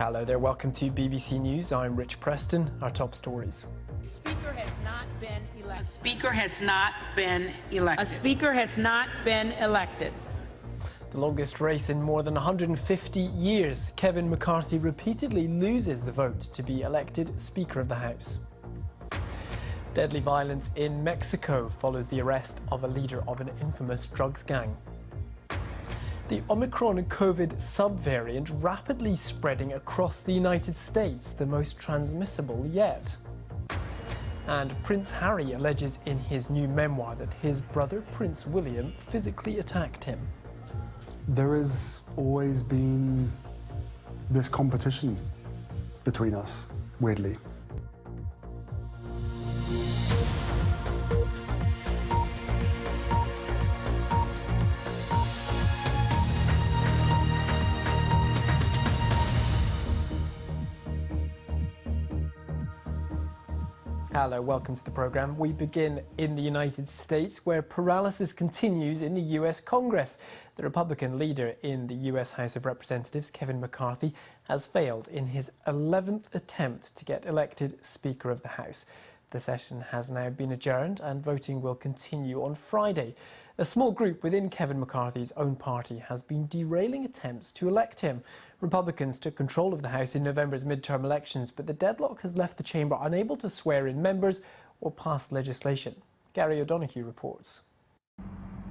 Hello there, welcome to BBC News. I'm Rich Preston. Our top stories. A speaker has not been elected. A speaker has not been elected. A speaker has not been elected. The longest race in more than 150 years. Kevin McCarthy repeatedly loses the vote to be elected Speaker of the House. Deadly violence in Mexico follows the arrest of a leader of an infamous drugs gang. The Omicron COVID subvariant rapidly spreading across the United States, the most transmissible yet. And Prince Harry alleges in his new memoir that his brother Prince William physically attacked him. There has always been this competition between us, weirdly. Hello, welcome to the programme. We begin in the United States, where paralysis continues in the US Congress. The Republican leader in the US House of Representatives, Kevin McCarthy, has failed in his 11th attempt to get elected Speaker of the House. The session has now been adjourned and voting will continue on Friday. A small group within Kevin McCarthy's own party has been derailing attempts to elect him. Republicans took control of the House in November's midterm elections, but the deadlock has left the chamber unable to swear in members or pass legislation. Gary O'Donoghue reports.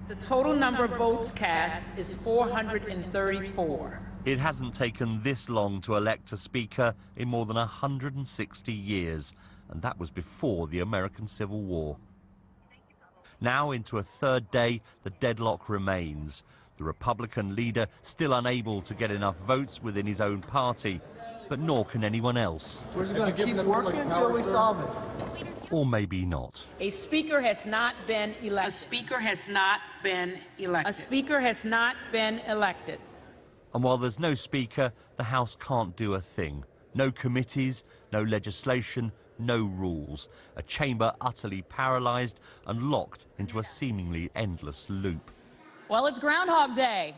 The total number of votes cast is 434. It hasn't taken this long to elect a speaker in more than 160 years, and that was before the American Civil War. Now into a third day, the deadlock remains. The Republican leader still unable to get enough votes within his own party, but nor can anyone else. We're just going to keep working until we solve it. Or maybe not. A speaker has not been elected. A speaker has not been elected. A speaker has not been elected. And while there's no speaker, the House can't do a thing. No committees, no legislation, no rules. A chamber utterly paralysed and locked into a seemingly endless loop. Well, it's Groundhog Day.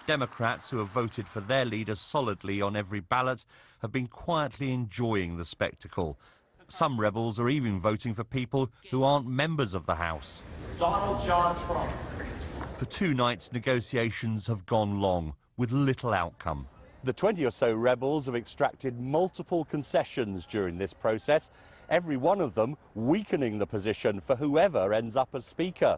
Democrats, who have voted for their leader solidly on every ballot, have been quietly enjoying the spectacle. Some rebels are even voting for people who aren't members of the House. Donald John Trump. For 2 nights, negotiations have gone long, with little outcome. The 20 or so rebels have extracted multiple concessions during this process, every one of them weakening the position for whoever ends up as Speaker.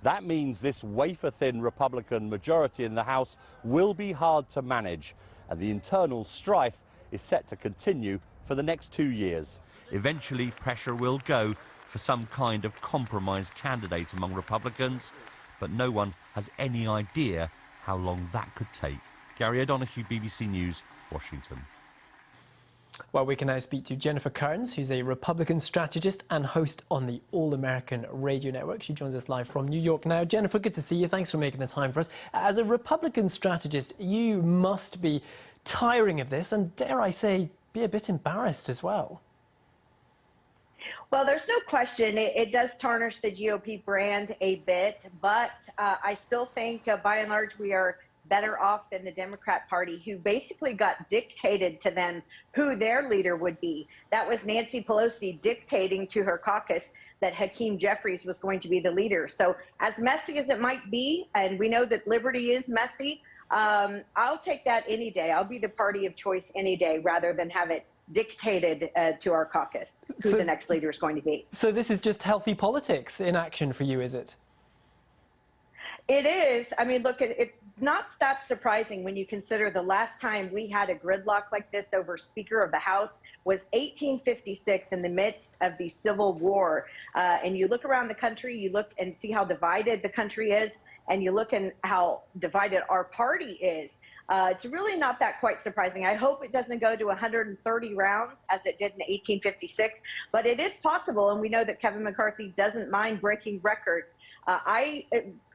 That means this wafer-thin Republican majority in the House will be hard to manage, and the internal strife is set to continue for the next 2 years. Eventually, pressure will go for some kind of compromise candidate among Republicans, but no one has any idea how long that could take. Gary O'Donoghue, BBC News, Washington. Well, we can now speak to Jennifer Kearns, who's a Republican strategist and host on the All American Radio Network. She joins us live from New York now. Jennifer, good to see you. Thanks for making the time for us. As a Republican strategist, you must be tiring of this and, dare I say, be a bit embarrassed as well. Well, there's no question it does tarnish the GOP brand a bit, but I still think by and large we are better off than the Democrat Party, who basically got dictated to them who their leader would be. That was Nancy Pelosi dictating to her caucus that Hakeem Jeffries was going to be the leader. So as messy as it might be, and we know that liberty is messy, I'll take that any day. I'll be the party of choice any day rather than have it dictated to our caucus who the next leader is going to be. So this is just healthy politics in action for you, is it? It is. I mean, look, it's not that surprising when you consider the last time we had a gridlock like this over Speaker of the House was 1856 in the midst of the Civil War. And you look around the country, you look and see how divided the country is, and you look and how divided our party is. It's really not that quite surprising. I hope it doesn't go to 130 rounds as it did in 1856, but it is possible, and we know that Kevin McCarthy doesn't mind breaking records. I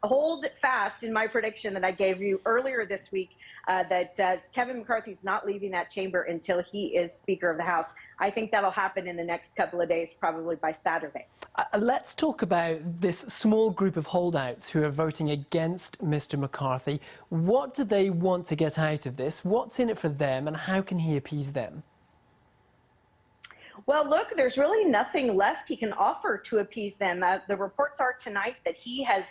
hold fast in my prediction that I gave you earlier this week that Kevin McCarthy's not leaving that chamber until he is Speaker of the House. I think that'll happen in the next couple of days, probably by Saturday. Let's talk about this small group of holdouts who are voting against Mr. McCarthy. What do they want to get out of this? What's in it for them, and how can he appease them? Well, look, there's really nothing left he can offer to appease them. The reports are tonight that he has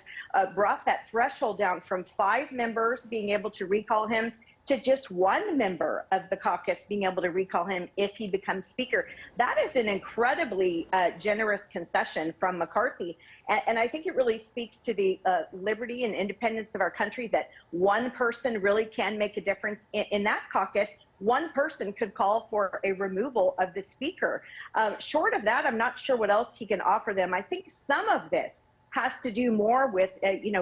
brought that threshold down from 5 members being able to recall him to just 1 member of the caucus being able to recall him if he becomes Speaker. That is an incredibly generous concession from McCarthy. And I think it really speaks to the liberty and independence of our country that 1 person really can make a difference in that caucus. 1 person could call for a removal of the Speaker. Short of that, I'm not sure what else he can offer them. I think some of this has to do more with,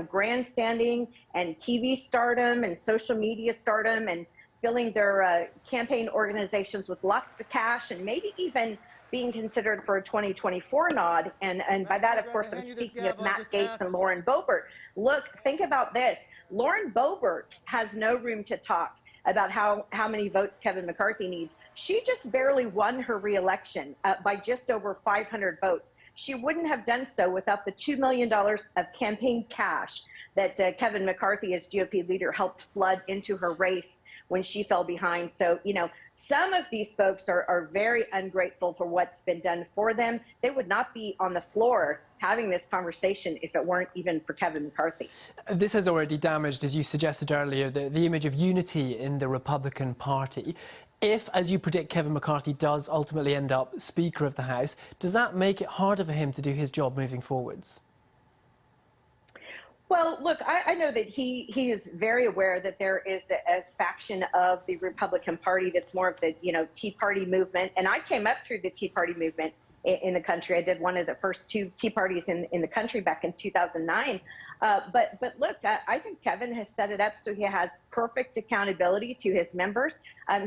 grandstanding and TV stardom and social media stardom and filling their campaign organizations with lots of cash and maybe even being considered for a 2024 nod. And by that, of course, I'm speaking of Matt Gaetz and Lauren Boebert. Look, think about this. Lauren Boebert has no room to talk about how many votes Kevin McCarthy needs. She just barely won her reelection by just over 500 votes. She wouldn't have done so without the $2 million of campaign cash that Kevin McCarthy, as GOP leader, helped flood into her race when she fell behind. So, some of these folks are very ungrateful for what's been done for them. They would not be on the floor having this conversation if it weren't even for Kevin McCarthy. This has already damaged, as you suggested earlier, the image of unity in the Republican Party. If, as you predict, Kevin McCarthy does ultimately end up Speaker of the House, does that make it harder for him to do his job moving forwards? Well, look, I know that he is very aware that there is a faction of the Republican Party that's more of the, Tea Party movement. And I came up through the Tea Party movement in the country. I did one of the first 2 Tea Parties in the country back in 2009. But look, I think Kevin has set it up so he has perfect accountability to his members.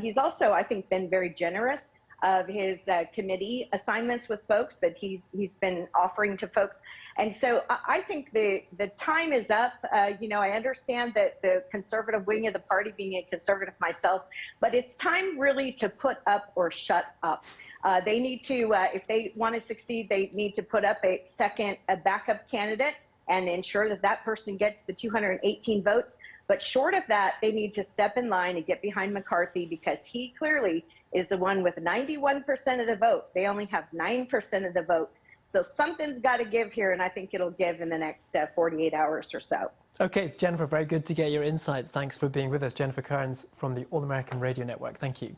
He's also, I think, been very generous of his committee assignments with folks that he's been offering to folks. And so I think the time is up. I understand that the conservative wing of the party, being a conservative myself, but it's time really to put up or shut up. They need to, if they want to succeed, they need to put up a backup candidate and ensure that that person gets the 218 votes. But short of that, they need to step in line and get behind McCarthy because he clearly is the one with 91% of the vote. They only have 9% of the vote. So something's got to give here, and I think it'll give in the next 48 hours or so. OK, Jennifer, very good to get your insights. Thanks for being with us. Jennifer Kearns from the All American Radio Network. Thank you.